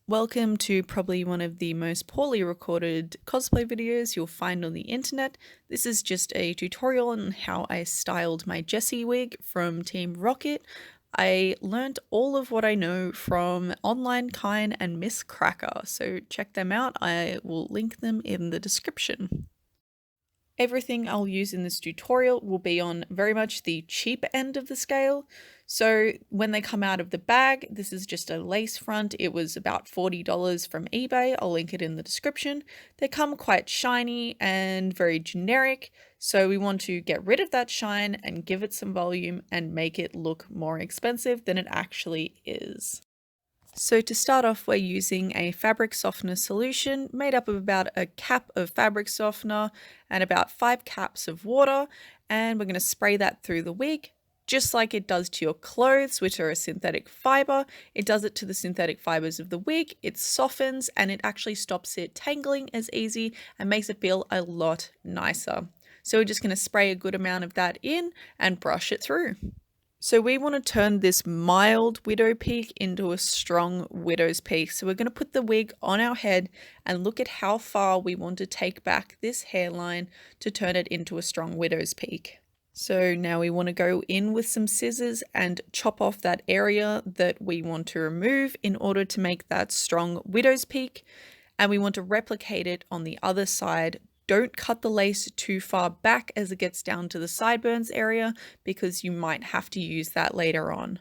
Welcome to probably one of the most poorly recorded cosplay videos you'll find on the internet. This is just a tutorial on how I styled my Jessie wig from Team Rocket. I learned all of what I know from Online Kind and Miss Cracker, so check them out. I will link them in the description. Everything I'll use in this tutorial will be on very much the cheap end of the scale. So when they come out of the bag, this is just a lace front. It was about $40 from eBay. I'll link it in the description. They come quite shiny and very generic. So we want to get rid of that shine and give it some volume and make it look more expensive than it actually is. So to start off, we're using a fabric softener solution made up of about a cap of fabric softener and about 5 caps of water, and we're going to spray that through the wig. Just like it does to your clothes, which are a synthetic fiber, it does it to the synthetic fibers of the wig. It softens and it actually stops it tangling as easy and makes it feel a lot nicer. So we're just going to spray a good amount of that in and brush it through. So we want to turn this mild widow peak into a strong widow's peak. So we're going to put the wig on our head and look at how far we want to take back this hairline to turn it into a strong widow's peak. So now we want to go in with some scissors and chop off that area that we want to remove in order to make that strong widow's peak. And we want to replicate it on the other side. Don't cut the lace too far back as it gets down to the sideburns area because you might have to use that later on.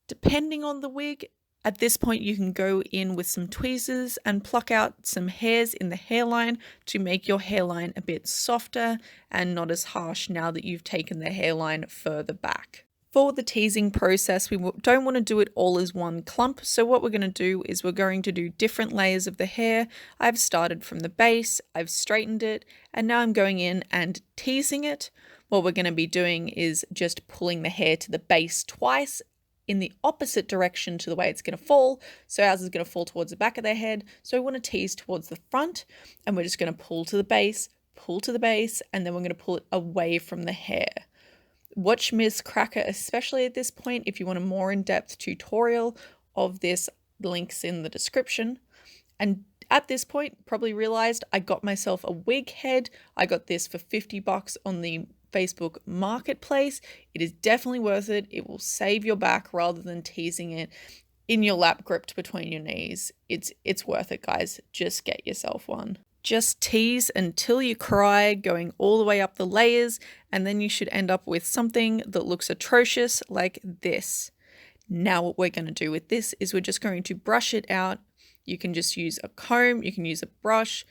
Depending on the wig, at this point you can go in with some tweezers and pluck out some hairs in the hairline to make your hairline a bit softer and not as harsh now that you've taken the hairline further back. For the teasing process, we don't want to do it all as one clump. So what we're going to do is we're going to do different layers of the hair. I've started from the base, I've straightened it, and now I'm going in and teasing it. What we're going to be doing is just pulling the hair to the base twice in the opposite direction to the way it's going to fall. So ours is going to fall towards the back of their head. So we want to tease towards the front, and we're just going to pull to the base, and then we're going to pull it away from the hair. Watch Miss Cracker, especially at this point, if you want a more in-depth tutorial of this, links in the description. And at this point, probably realized I got myself a wig head. I got this for $50 on the Facebook Marketplace. It is definitely worth it. It will save your back rather than teasing it in your lap gripped between your knees. It's worth it, guys. Just get yourself one. Just tease until you cry, going all the way up the layers, and then you should end up with something that looks atrocious like this. Now what we're going to do with this is we're just going to brush it out. You can just use a comb, you can use a brush.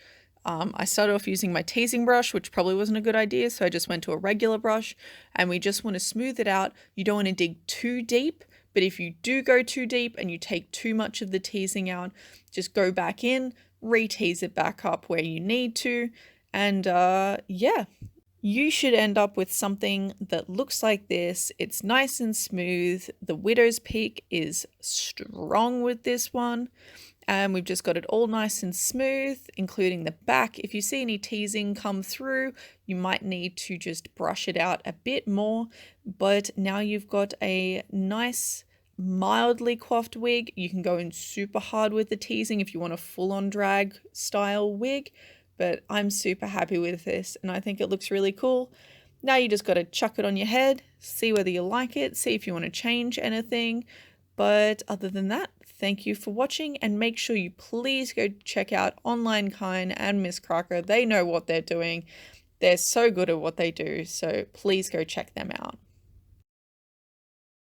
I started off using my teasing brush, which probably wasn't a good idea, so I just went to a regular brush, and we just want to smooth it out. You don't want to dig too deep, but if you do go too deep and you take too much of the teasing out, just go back in, re-tease it back up where you need to, and yeah, you should end up with something that looks like this. It's nice and smooth. The widow's peak is strong with this one, and we've just got it all nice and smooth, including the back. If you see any teasing come through, you might need to just brush it out a bit more, but now you've got a nice mildly coiffed wig. You can go in super hard with the teasing if you want a full-on drag style wig, but I'm super happy with this and I think it looks really cool. Now you just got to chuck it on your head, see whether you like it, see if you want to change anything. But other than that, thank you for watching, and make sure you please go check out Online Kind and Miss Cracker. They know what they're doing. They're so good at what they do, so please go check them out.